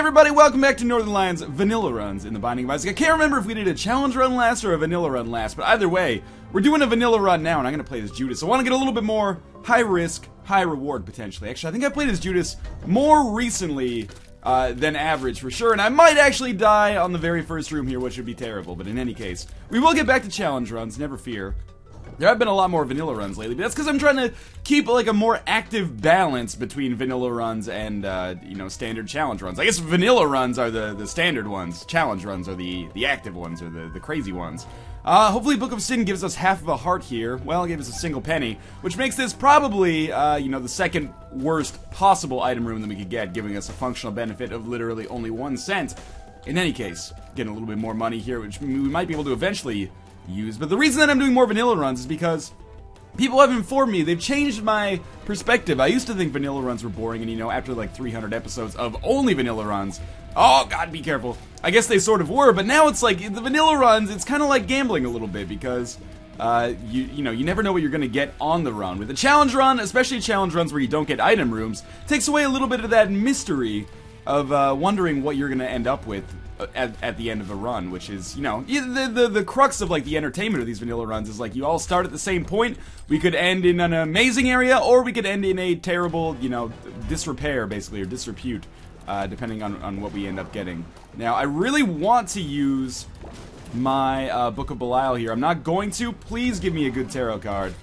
everybody, welcome back to Northernlion's Vanilla Runs in the Binding of Isaac. I can't remember if we did a challenge run last or a vanilla run last, but either way, we're doing a vanilla run now, and I'm going to play as Judas. I want to get a little bit more high risk, high reward, potentially. Actually, I think I played as Judas more recently than average, for sure, and I might actually die on the very first room here, which would be terrible, but in any case, we will get back to challenge runs, never fear. There have been a lot more vanilla runs lately, but that's because I'm trying to keep like a more active balance between vanilla runs and, you know, standard challenge runs. I guess vanilla runs are the standard ones. Challenge runs are the active ones, or the crazy ones. Hopefully Book of Sin gives us half of a heart here. Well, it gave us a single penny, which makes this probably, you know, the second worst possible item room that we could get, giving us a functional benefit of literally only 1 cent. In any case, getting a little bit more money here, which we might be able to eventually use. But the reason that I'm doing more vanilla runs is because people have informed me, they've changed my perspective. I used to think vanilla runs were boring, and you know, after like 300 episodes of only vanilla runs, oh god, be careful, I guess they sort of were, but now it's like, the vanilla runs, it's kind of like gambling a little bit, because you know, you never know what you're going to get on the run. With a challenge run, especially challenge runs where you don't get item rooms, takes away a little bit of that mystery of wondering what you're going to end up with at the end of a run, which is, you know, the crux of like the entertainment of these vanilla runs is like you all start at the same point. We could end in an amazing area, or we could end in a terrible, you know, disrepair basically, or disrepute, depending on what we end up getting. Now, I really want to use my Book of Belial here. I'm not going to. Please give me a good tarot card.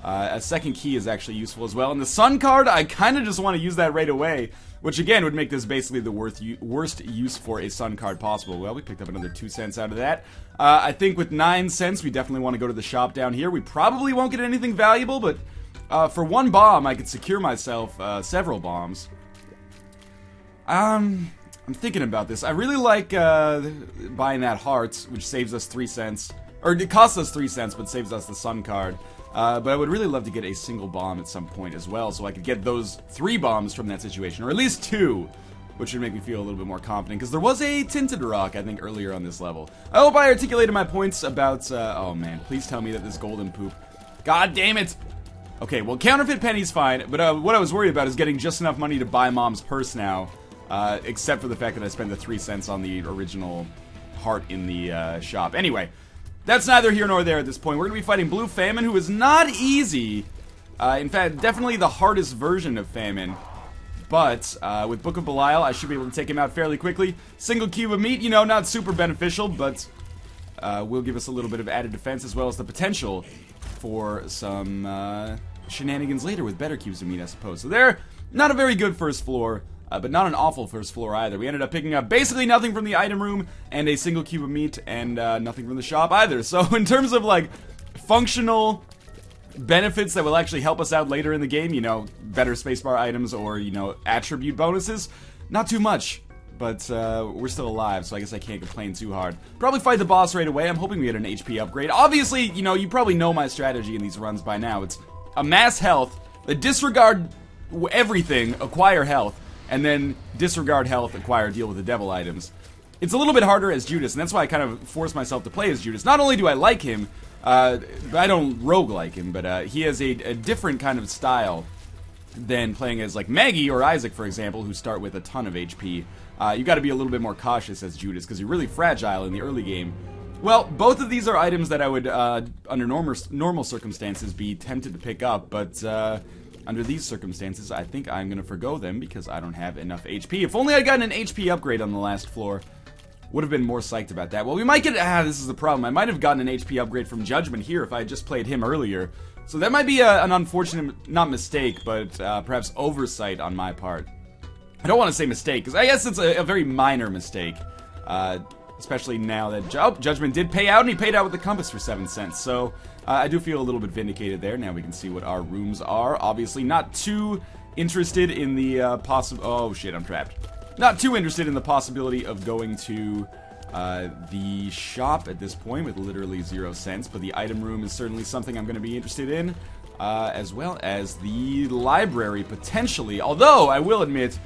A second key is actually useful as well. And the Sun card, I kind of just want to use that right away, which again would make this basically the worst use for a Sun card possible. Well, we picked up another 2 cents out of that. I think with 9 cents, we definitely want to go to the shop down here. We probably won't get anything valuable, but for 1 bomb, I could secure myself several bombs. I'm thinking about this. I really like buying that heart, which saves us 3 cents. Or it costs us 3 cents, but saves us the Sun card. But I would really love to get a single bomb at some point as well, so I could get those 3 bombs from that situation, or at least 2, which would make me feel a little bit more confident, because there was a tinted rock, I think, earlier on this level. I hope I articulated my points about, oh man, please tell me that this golden poop, god damn it! Okay, well, counterfeit penny's fine, but what I was worried about is getting just enough money to buy Mom's purse now, except for the fact that I spent the 3 cents on the original heart in the shop. Anyway, that's neither here nor there at this point. We're going to be fighting Blue Famine, who is not easy. In fact, definitely the hardest version of Famine. But with Book of Belial, I should be able to take him out fairly quickly. Single cube of meat, you know, not super beneficial, but will give us a little bit of added defense, as well as the potential for some shenanigans later with better cubes of meat, I suppose. So they're not a very good first floor. But not an awful first floor either. We ended up picking up basically nothing from the item room, and a single cube of meat, and nothing from the shop either. So in terms of like functional benefits that will actually help us out later in the game, you know, better spacebar items, or, you know, attribute bonuses, not too much. But we're still alive, so I guess I can't complain too hard. Probably fight the boss right away. I'm hoping we get an HP upgrade. Obviously, you know, you probably know my strategy in these runs by now. It's amass health, disregard everything, acquire health, and then disregard health, acquire, deal with the devil items. It's a little bit harder as Judas, and that's why I kind of force myself to play as Judas. Not only do I like him, I don't rogue like him, but he has a different kind of style than playing as like Maggie or Isaac, for example, who start with a ton of HP. You got to be a little bit more cautious as Judas, because you're really fragile in the early game. Well, both of these are items that I would, under normal circumstances, be tempted to pick up, but under these circumstances, I think I'm going to forgo them because I don't have enough HP. If only I'd gotten an HP upgrade on the last floor, would have been more psyched about that. Well, we might get, this is the problem. I might have gotten an HP upgrade from Judgment here if I had just played him earlier. So that might be an unfortunate, not mistake, but perhaps oversight on my part. I don't want to say mistake, because I guess it's a very minor mistake. Especially now that Judgment did pay out, and he paid out with the compass for 7 cents. So I do feel a little bit vindicated there. Now we can see what our rooms are. Obviously not too interested in the oh shit, I'm trapped. Not too interested in the possibility of going to the shop at this point with literally 0 cents. But the item room is certainly something I'm going to be interested in. As well as the library, potentially. Although, I will admit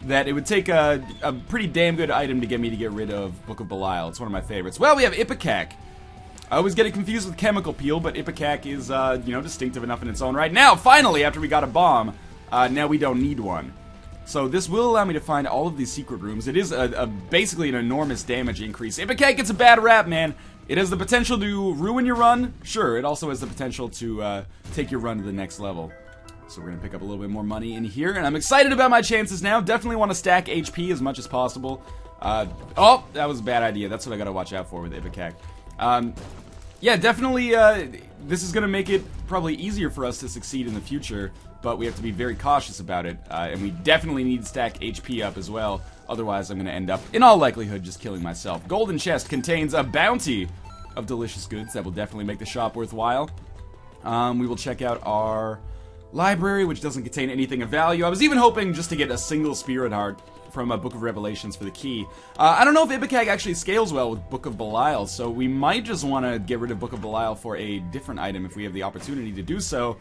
that it would take a pretty damn good item to get me to get rid of Book of Belial. It's one of my favorites. Well, we have Ipecac. I always get it confused with Chemical Peel, but Ipecac is, you know, distinctive enough in its own right. Now, finally, after we got a bomb, now we don't need one. So this will allow me to find all of these secret rooms. It is basically an enormous damage increase. Ipecac gets a bad rap, man. It has the potential to ruin your run. Sure, it also has the potential to take your run to the next level. So we're going to pick up a little bit more money in here, and I'm excited about my chances now. Definitely want to stack HP as much as possible. Oh, that was a bad idea. That's what I got to watch out for with Ipecac. Yeah, definitely, this is going to make it probably easier for us to succeed in the future, but we have to be very cautious about it, and we definitely need to stack HP up as well. Otherwise, I'm going to end up, in all likelihood, just killing myself. Golden chest contains a bounty of delicious goods that will definitely make the shop worthwhile. We will check out our library, which doesn't contain anything of value. I was even hoping just to get a single spirit heart from a Book of Revelations for the key. I don't know if Ipecac actually scales well with Book of Belial, so we might just want to get rid of Book of Belial for a different item if we have the opportunity to do so.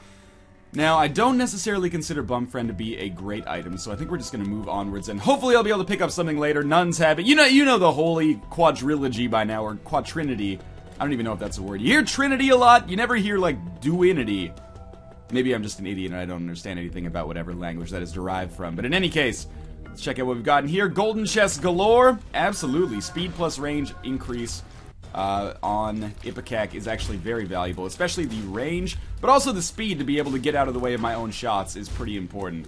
Now, I don't necessarily consider Bum Friend to be a great item, so I think we're just going to move onwards, and hopefully I'll be able to pick up something later. Nuns have it. You know the holy quadrilogy by now, or quatrinity. I don't even know if that's a word. You hear Trinity a lot, you never hear, like, duinity. Maybe I'm just an idiot and I don't understand anything about whatever language that is derived from. But in any case, let's check out what we've got in here. Golden chest galore. Absolutely. Speed plus range increase on Ipecac is actually very valuable. Especially the range, but also the speed to be able to get out of the way of my own shots is pretty important.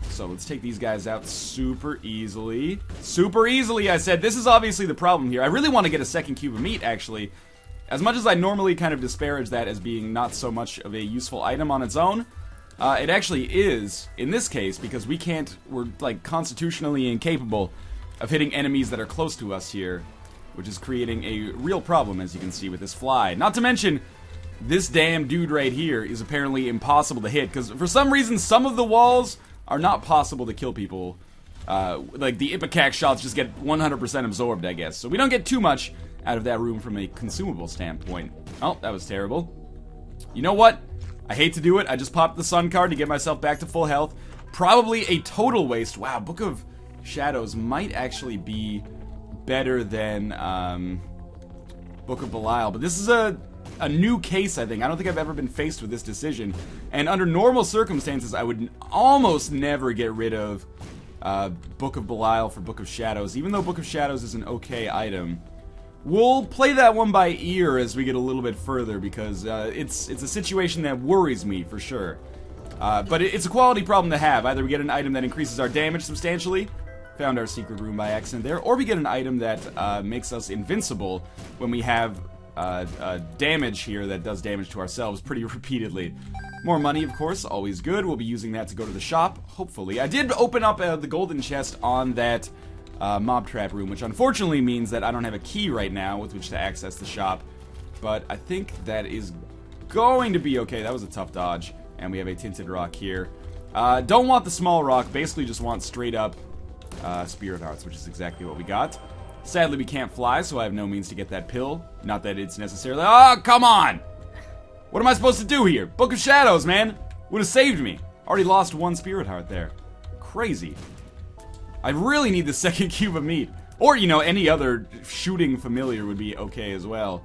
So let's take these guys out super easily. Super easily, I said. This is obviously the problem here. I really want to get a second cube of meat, actually. As much as I normally kind of disparage that as being not so much of a useful item on its own, it actually is, in this case, because we're like constitutionally incapable of hitting enemies that are close to us here, which is creating a real problem, as you can see, with this fly. Not to mention, this damn dude right here is apparently impossible to hit, because for some reason, some of the walls are not possible to kill people. Like, the Ipecac shots just get 100% absorbed, I guess. So we don't get too much out of that room from a consumable standpoint. Oh, that was terrible. You know what? I hate to do it. I just popped the sun card to get myself back to full health. Probably a total waste. Wow, Book of Shadows might actually be better than Book of Belial. But this is a new case, I think. I don't think I've ever been faced with this decision. And under normal circumstances, I would almost never get rid of Book of Belial for Book of Shadows. Even though Book of Shadows is an okay item. We'll play that one by ear as we get a little bit further, because it's a situation that worries me, for sure. But it's a quality problem to have. Either we get an item that increases our damage substantially, found our secret room by accident there, or we get an item that makes us invincible when we have damage here that does damage to ourselves pretty repeatedly. More money, of course, always good. We'll be using that to go to the shop, hopefully. I did open up the golden chest on that mob trap room, which unfortunately means that I don't have a key right now with which to access the shop, but I think that is going to be okay. That was a tough dodge, and we have a tinted rock here. Don't want the small rock, basically just want straight up spirit hearts, which is exactly what we got. Sadly, we can't fly, so I have no means to get that pill. Not that it's necessarily— oh, come on! What am I supposed to do here? Book of Shadows, man! Would have saved me. Already lost one spirit heart there. Crazy. I really need the second cube of meat. Or, you know, any other shooting familiar would be okay as well.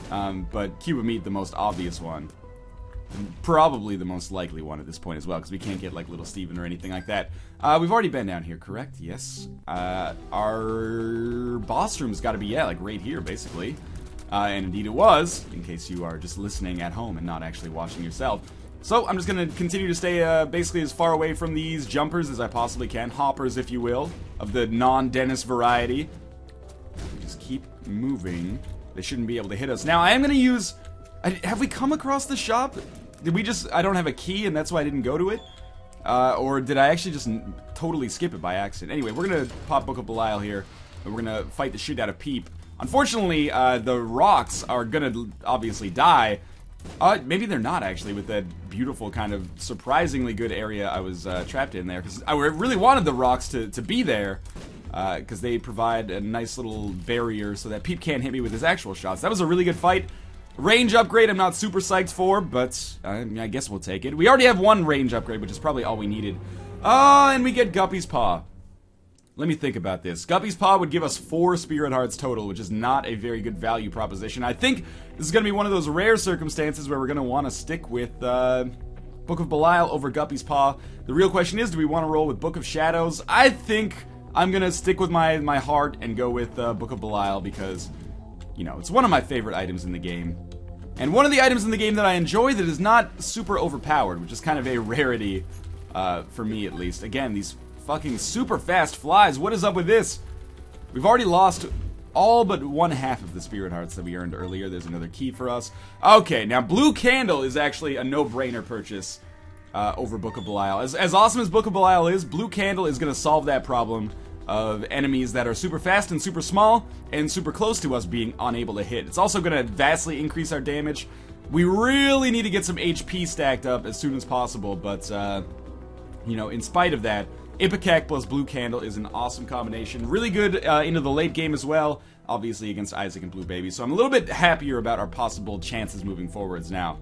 But cube of meat, the most obvious one. Probably the most likely one at this point as well, because we can't get, like, Little Steven or anything like that. We've already been down here, correct? Yes. Our boss room's got to be, yeah, like, right here, basically. And indeed it was, in case you are just listening at home and not actually watching yourself. So, I'm just going to continue to stay basically as far away from these jumpers as I possibly can. Hoppers, if you will, of the non-Dennis variety. Just keep moving. They shouldn't be able to hit us. Now, I am going to use— have we come across the shop? Did we just— I don't have a key and that's why I didn't go to it? Or did I actually just totally skip it by accident? Anyway, we're going to pop Book of Belial here, and we're going to fight the shit out of Peep. Unfortunately, the rocks are going to obviously die. Maybe they're not, actually, with that beautiful kind of surprisingly good area I was trapped in there. Because I really wanted the rocks to be there, because they provide a nice little barrier so that Peep can't hit me with his actual shots. That was a really good fight. Range upgrade I'm not super psyched for, but I guess we'll take it. We already have one range upgrade, which is probably all we needed. And we get Guppy's Paw. Let me think about this. Guppy's Paw would give us 4 Spirit Hearts total, which is not a very good value proposition. I think this is going to be one of those rare circumstances where we're going to want to stick with Book of Belial over Guppy's Paw. The real question is, do we want to roll with Book of Shadows? I think I'm going to stick with my heart and go with Book of Belial because, you know, it's one of my favorite items in the game. And one of the items in the game that I enjoy that is not super overpowered, which is kind of a rarity for me at least. Again, these fucking super fast flies. What is up with this? We've already lost all but 1/2 of the spirit hearts that we earned earlier. There's another key for us. Okay, now Blue Candle is actually a no-brainer purchase over Book of Belial. As awesome as Book of Belial is, Blue Candle is going to solve that problem of enemies that are super fast and super small and super close to us being unable to hit. It's also going to vastly increase our damage. We really need to get some HP stacked up as soon as possible, but, you know, in spite of that, Ipecac plus Blue Candle is an awesome combination. Really good into the late game as well, obviously against Isaac and Blue Baby. So I'm a little bit happier about our possible chances moving forwards now.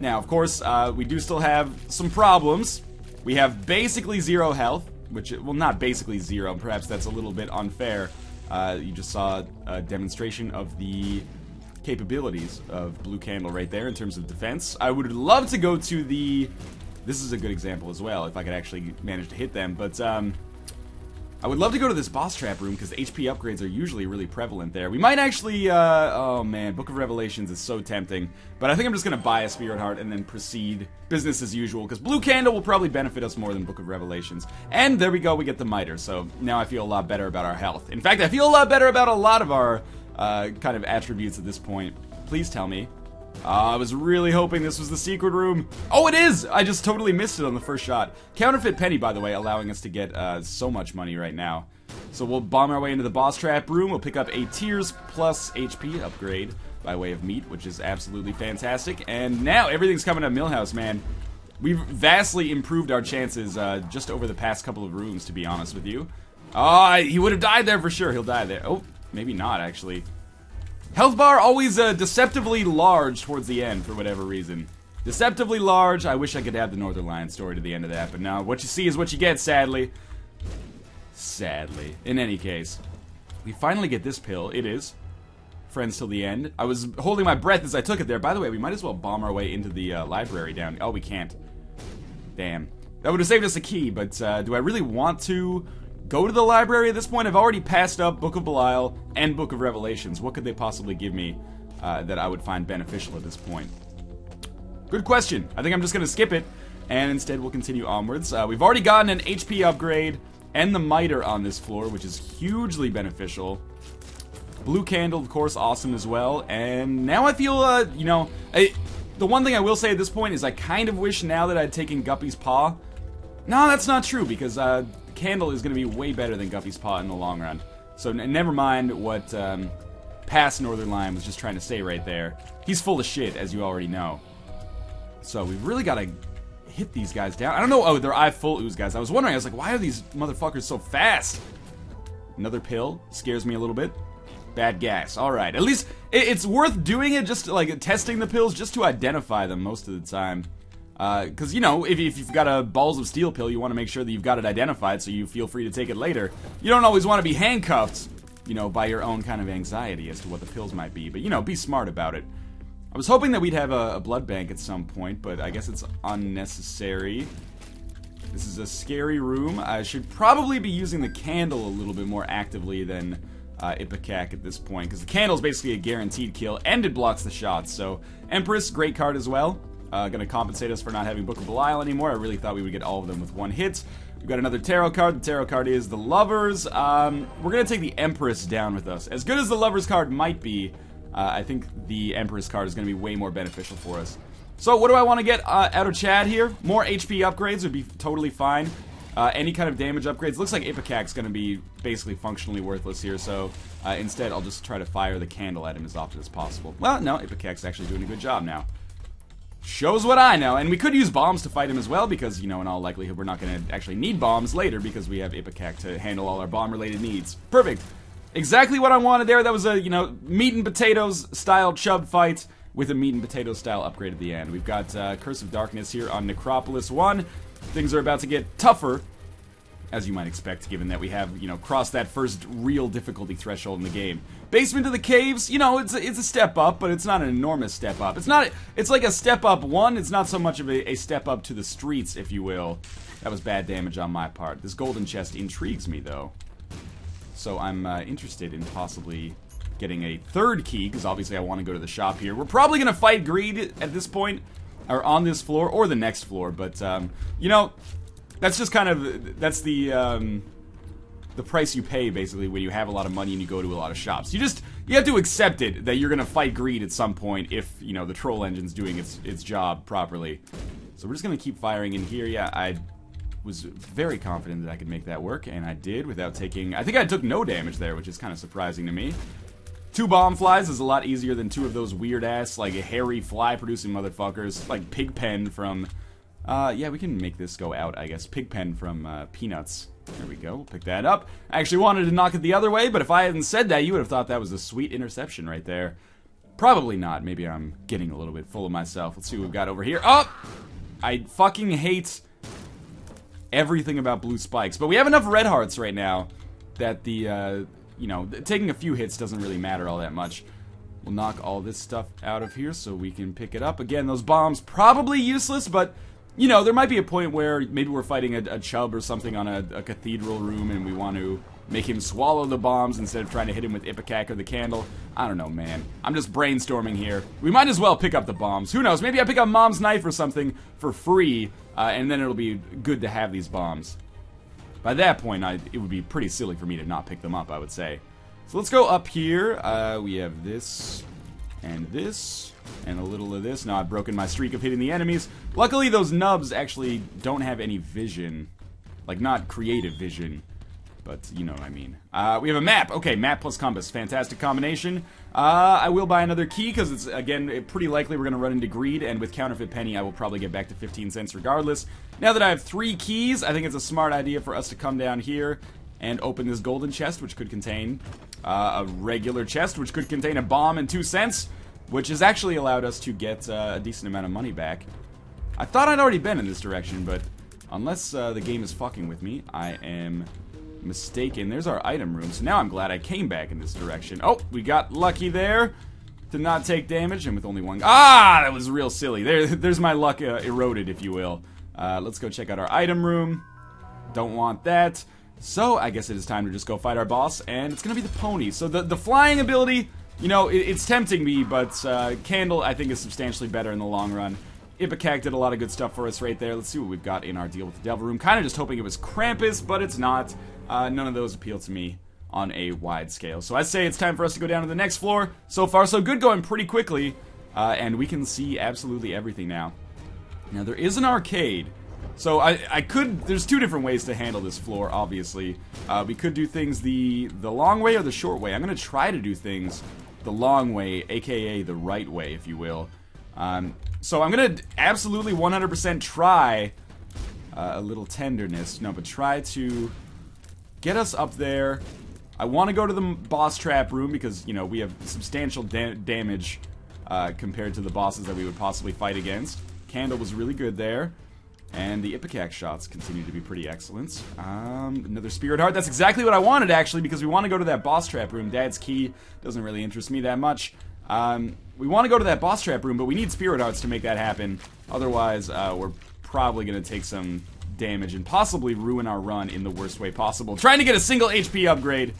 Now, of course, we do still have some problems. We have basically 0 health, which, well, not basically 0. Perhaps that's a little bit unfair. You just saw a demonstration of the capabilities of Blue Candle right there in terms of defense. I would love to go to the... This is a good example as well, if I could actually manage to hit them, but I would love to go to this boss trap room, because HP upgrades are usually really prevalent there. We might actually, oh man, Book of Revelations is so tempting, but I think I'm just going to buy a Spirit Heart and then proceed business as usual, because Blue Candle will probably benefit us more than Book of Revelations. And there we go, we get the Miter, so now I feel a lot better about our health. In fact, I feel a lot better about a lot of our kind of attributes at this point. Please tell me. I was really hoping this was the secret room. Oh, it is! I just totally missed it on the first shot. Counterfeit Penny, by the way, allowing us to get so much money right now. So we'll bomb our way into the boss trap room. We'll pick up a Tears plus HP upgrade by way of meat, which is absolutely fantastic. And now everything's coming to Millhouse, man. We've vastly improved our chances just over the past couple of rooms, to be honest with you. He would have died there for sure. He'll die there. Oh, maybe not, actually. Health bar always deceptively large towards the end for whatever reason. Deceptively large. I wish I could add the Northernlion story to the end of that, but no. What you see is what you get, sadly. Sadly. In any case, we finally get this pill. It is. Friends till the end. I was holding my breath as I took it there. By the way, we might as well bomb our way into the library down. Oh, we can't. Damn. That would have saved us a key, but do I really want to go to the library at this point? I've already passed up Book of Belial and Book of Revelations. What could they possibly give me that I would find beneficial at this point? Good question. I think I'm just going to skip it, and instead we'll continue onwards. We've already gotten an HP upgrade and the Miter on this floor, which is hugely beneficial. Blue Candle, of course, awesome as well. And now I feel, you know, the one thing I will say at this point is I kind of wish now that I'd taken Guppy's Paw. No, that's not true, because Candle is going to be way better than Guppy's Paw in the long run. So never mind what past Northernlion was just trying to say right there. He's full of shit, as you already know. So we've really got to hit these guys down. I don't know. Oh, they're eye full ooze guys. I was wondering. I was like, why are these motherfuckers so fast? Another pill scares me a little bit. Bad gas. All right. At least it's worth doing it, just like testing the pills, just to identify them most of the time. Because, you know, if you've got a Balls of Steel pill, you want to make sure that you've got it identified so you feel free to take it later. You don't always want to be handcuffed, you know, by your own kind of anxiety as to what the pills might be. But, you know, be smart about it. I was hoping that we'd have a blood bank at some point, but I guess it's unnecessary. This is a scary room. I should probably be using the candle a little bit more actively than Ipecac at this point, because the candle is basically a guaranteed kill, and it blocks the shots. So, Empress, great card as well. Gonna compensate us for not having Book of Belial anymore. I really thought we would get all of them with one hit. We've got another tarot card. The tarot card is the Lovers. We're gonna take the Empress down with us. As good as the Lovers card might be, I think the Empress card is gonna be way more beneficial for us. So what do I want to get out of Chad here? More HP upgrades would be totally fine. Any kind of damage upgrades. Looks like Ipecac's gonna be basically functionally worthless here, so instead I'll just try to fire the candle at him as often as possible. Well, no, Ipecac's actually doing a good job now. Shows what I know. And we could use bombs to fight him as well, because, you know, in all likelihood we're not going to actually need bombs later, because we have Ipecac to handle all our bomb-related needs. Perfect. Exactly what I wanted there. That was a, you know, meat and potatoes style chub fight with a meat and potatoes style upgrade at the end. We've got Curse of Darkness here on Necropolis 1. Things are about to get tougher. as you might expect, given that we have, you know, crossed that first real difficulty threshold in the game. Basement to the caves, you know, it's a step up, but it's not an enormous step up. It's like a step up one, it's not so much of a step up to the streets, if you will. That was bad damage on my part. This golden chest intrigues me, though. So I'm interested in possibly getting a third key, because obviously I want to go to the shop here. We're probably going to fight greed at this point, or on this floor, or the next floor, but, you know, that's just kind of, that's the price you pay, basically, when you have a lot of money and you go to a lot of shops. You have to accept it, that you're going to fight greed at some point if, you know, the troll engine's doing its job properly. So we're just going to keep firing in here. Yeah, I was very confident that I could make that work, and I did without taking, I think I took no damage there, which is kind of surprising to me. 2 bomb flies is a lot easier than 2 of those weird-ass, like, hairy fly-producing motherfuckers, like Pigpen from, yeah, we can make this go out, I guess. Pigpen from, Peanuts. There we go, we'll pick that up. I actually wanted to knock it the other way, but if I hadn't said that, you would have thought that was a sweet interception right there. Probably not, maybe I'm getting a little bit full of myself. Let's see what we've got over here. Oh! I fucking hate everything about blue spikes, but we have enough red hearts right now that the, you know, taking a few hits doesn't really matter all that much. We'll knock all this stuff out of here so we can pick it up. Again, those bombs probably useless, but, you know, there might be a point where maybe we're fighting a chub or something on a cathedral room and we want to make him swallow the bombs instead of trying to hit him with Ipecac or the candle. I don't know, man. I'm just brainstorming here. We might as well pick up the bombs. Who knows? Maybe I pick up Mom's knife or something for free, and then it'll be good to have these bombs. By that point, it would be pretty silly for me to not pick them up, I would say. So let's go up here. We have this, and a little of this. Now I've broken my streak of hitting the enemies. Luckily, those nubs actually don't have any vision. Like, not creative vision, but you know what I mean. We have a map. Okay, map plus compass. Fantastic combination. I will buy another key, because it's, again, pretty likely we're going to run into greed, and with counterfeit penny, I will probably get back to 15 cents regardless. Now that I have 3 keys, I think it's a smart idea for us to come down here and open this golden chest, which could contain a regular chest, which could contain a bomb and 2 cents, which has actually allowed us to get a decent amount of money back. I thought I'd already been in this direction, but unless the game is fucking with me, I am mistaken. There's our item room, so now I'm glad I came back in this direction. Oh, we got lucky there to not take damage, and with only 1... Ah, that was real silly. There's my luck eroded, if you will. Let's go check out our item room. Don't want that. So, I guess it is time to just go fight our boss, and it's gonna be the pony. So, the flying ability, you know, it's tempting me, but Candle, I think, is substantially better in the long run. Ipecac did a lot of good stuff for us right there. Let's see what we've got in our deal with the Devil Room. Kind of just hoping it was Krampus, but it's not. None of those appeal to me on a wide scale. So I say it's time for us to go down to the next floor. So far, so good, going pretty quickly. And we can see absolutely everything now. Now, there is an arcade. So I could, there's 2 different ways to handle this floor, obviously. We could do things the long way or the short way. I'm going to try to do things the long way, aka the right way, if you will. So I'm going to absolutely 100% try a little tenderness. No, but try to get us up there. I want to go to the boss trap room because, you know, we have substantial damage compared to the bosses that we would possibly fight against. Candle was really good there. And the Ipecac shots continue to be pretty excellent. Another Spirit Heart. That's exactly what I wanted, actually, because we want to go to that boss trap room. Dad's key doesn't really interest me that much. We want to go to that boss trap room, but we need Spirit Hearts to make that happen. Otherwise, we're probably going to take some damage and possibly ruin our run in the worst way possible. Trying to get a single HP upgrade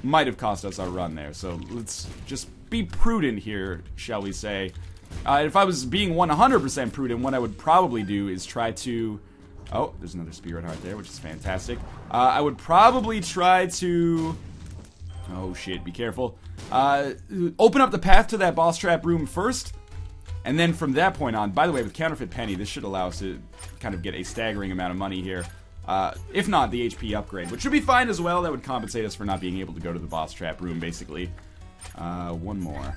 might have cost us our run there, so let's just be prudent here, shall we say. If I was being 100% prudent, what I would probably do is try to... Oh, there's another Spirit Heart there, which is fantastic. I would probably try to... Oh shit, be careful. Open up the path to that boss trap room first, and then from that point on, by the way, with counterfeit penny, this should allow us to kind of get a staggering amount of money here. If not, the HP upgrade, which should be fine as well. That would compensate us for not being able to go to the boss trap room, basically. One more.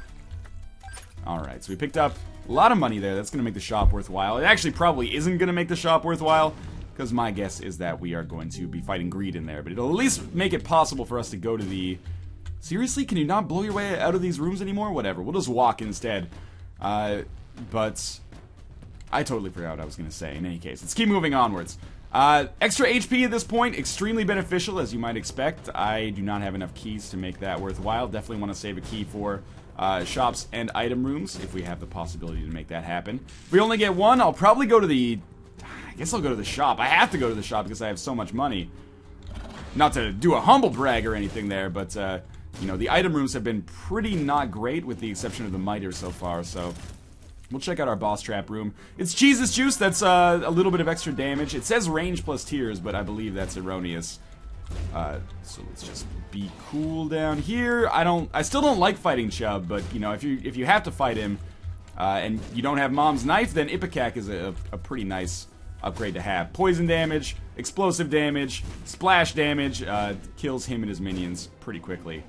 Alright, so we picked up a lot of money there. That's going to make the shop worthwhile. It actually probably isn't going to make the shop worthwhile, because my guess is that we are going to be fighting greed in there. But it'll at least make it possible for us to go to the... Seriously? Can you not blow your way out of these rooms anymore? Whatever. We'll just walk instead. But I totally forgot what I was going to say. In any case, let's keep moving onwards. Extra HP at this point, extremely beneficial, as you might expect. I do not have enough keys to make that worthwhile. Definitely want to save a key for shops and item rooms, if we have the possibility to make that happen. If we only get one, I'll probably go to the... I guess I'll go to the shop. I have to go to the shop because I have so much money. Not to do a humble brag or anything there, but, you know, the item rooms have been pretty not great, with the exception of the miter so far, so... We'll check out our boss trap room. It's Jesus Juice, that's a little bit of extra damage. It says range plus tears, but I believe that's erroneous. So let's just be cool down here. I still don't like fighting Chubb, but you know, if you have to fight him, and you don't have Mom's Knife, then Ipecac is a pretty nice upgrade to have. Poison damage, explosive damage, splash damage, kills him and his minions pretty quickly.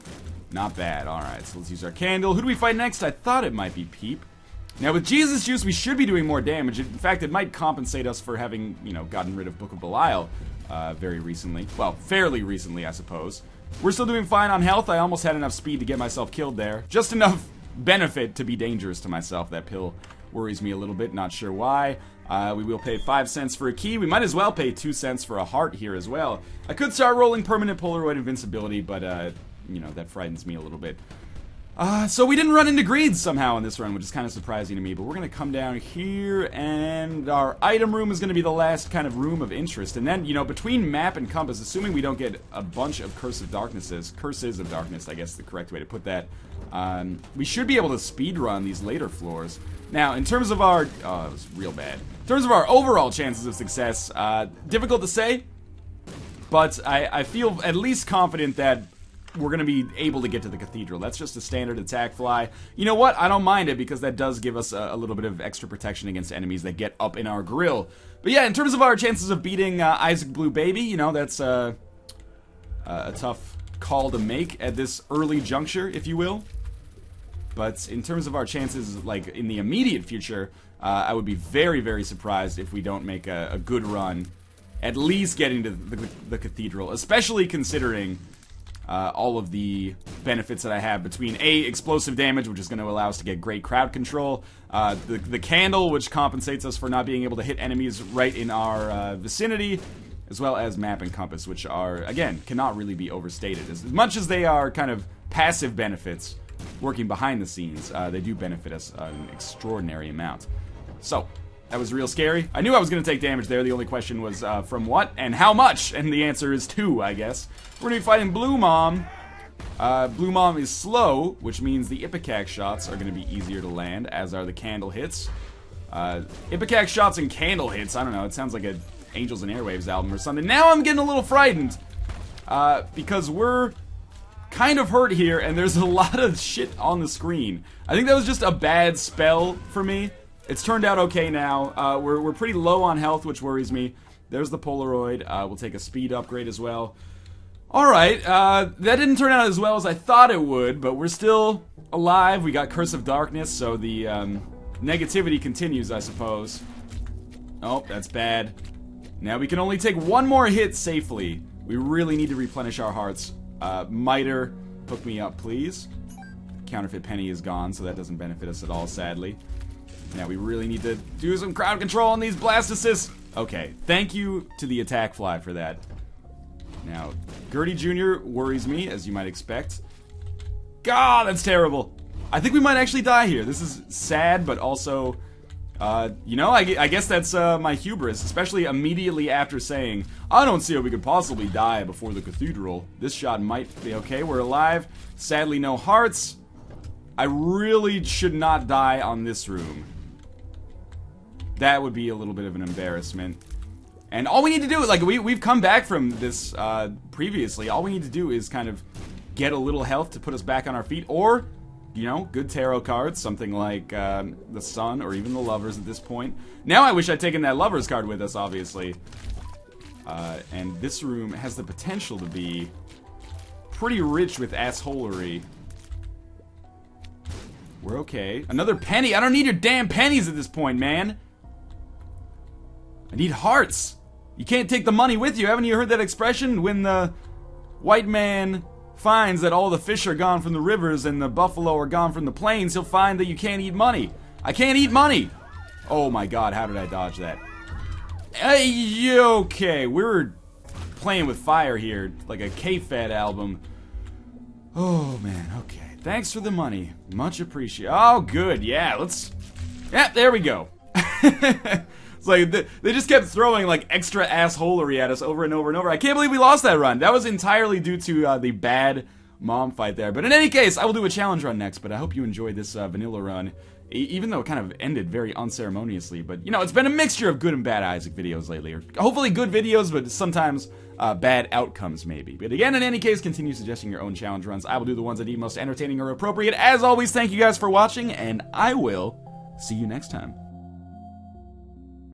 Not bad. Alright, so let's use our candle. Who do we fight next? I thought it might be Peep. Now, with Jesus Juice, we should be doing more damage. In fact, it might compensate us for having, you know, gotten rid of Book of Belial very recently. Well, fairly recently, I suppose. We're still doing fine on health. I almost had enough speed to get myself killed there. Just enough benefit to be dangerous to myself. That pill worries me a little bit. Not sure why. We will pay 5 cents for a key. We might as well pay 2 cents for a heart here as well. I could start rolling permanent Polaroid invincibility, but, you know, that frightens me a little bit. So we didn't run into greeds somehow in this run, which is kind of surprising to me, but we're going to come down here, and our item room is going to be the last kind of room of interest. And then, you know, between map and compass, assuming we don't get a bunch of Curses of Darkness, I guess is the correct way to put that, we should be able to speedrun these later floors. Now, in terms of our... Oh, it was real bad. In terms of our overall chances of success, difficult to say, but I feel at least confident that we're going to be able to get to the cathedral. That's just a standard attack fly. You know what? I don't mind it because that does give us a little bit of extra protection against enemies that get up in our grill. But yeah, in terms of our chances of beating Isaac Blue Baby, you know, that's a tough call to make at this early juncture, if you will. But in terms of our chances, like, in the immediate future, I would be very, very surprised if we don't make a good run, at least getting to the cathedral, especially considering... all of the benefits that I have between explosive damage, which is going to allow us to get great crowd control, the candle, which compensates us for not being able to hit enemies right in our vicinity, as well as map and compass, which are, again, cannot really be overstated. As much as they are kind of passive benefits working behind the scenes, they do benefit us an extraordinary amount. So, that was real scary. I knew I was going to take damage there. The only question was from what and how much, and the answer is 2, I guess. We're going to be fighting Blue Mom. Blue Mom is slow, which means the Ipecac shots are going to be easier to land, as are the candle hits. Ipecac shots and candle hits, I don't know, it sounds like a Angels and Airwaves album or something. Now I'm getting a little frightened, because we're kind of hurt here, and there's a lot of shit on the screen. I think that was just a bad spell for me. It's turned out okay now. We're pretty low on health, which worries me. There's the Polaroid. We'll take a speed upgrade as well. Alright, that didn't turn out as well as I thought it would, but we're still alive. We got Curse of Darkness, so the negativity continues, I suppose. Oh, that's bad. Now we can only take one more hit safely. We really need to replenish our hearts. Miter, hook me up, please. Counterfeit penny is gone, so that doesn't benefit us at all, sadly. Now we really need to do some crowd control on these blast assists. Okay, thank you to the attack fly for that. Now, Gertie Jr. worries me, as you might expect. God, that's terrible. I think we might actually die here. This is sad, but also, you know, I guess that's my hubris, especially immediately after saying, I don't see how we could possibly die before the cathedral. This shot might be okay. We're alive. Sadly, no hearts. I really should not die on this room. That would be a little bit of an embarrassment. And all we need to do, like, we've come back from this previously. All we need to do is kind of get a little health to put us back on our feet. Or, you know, good tarot cards, something like the Sun or even the Lovers at this point. Now I wish I'd taken that Lovers card with us, obviously. And this room has the potential to be pretty rich with assholery. We're okay. Another penny? I don't need your damn pennies at this point, man. I need hearts. You can't take the money with you. Haven't you heard that expression? When the white man finds that all the fish are gone from the rivers and the buffalo are gone from the plains, he'll find that you can't eat money. I can't eat money. Oh my god, how did I dodge that? Okay, we're playing with fire here, like a K-Fed album. Oh, man, okay. Thanks for the money. Much appreciated. Oh, good, yeah, let's... Yeah, there we go. It's like, they just kept throwing, like, extra assholery at us over and over and over. I can't believe we lost that run. That was entirely due to the bad mom fight there. But in any case, I will do a challenge run next, but I hope you enjoyed this vanilla run. Even though it kind of ended very unceremoniously. But, you know, it's been a mixture of good and bad Isaac videos lately. Or hopefully good videos, but sometimes bad outcomes, maybe. But again, in any case, continue suggesting your own challenge runs. I will do the ones that deem most entertaining or appropriate. As always, thank you guys for watching, and I will see you next time.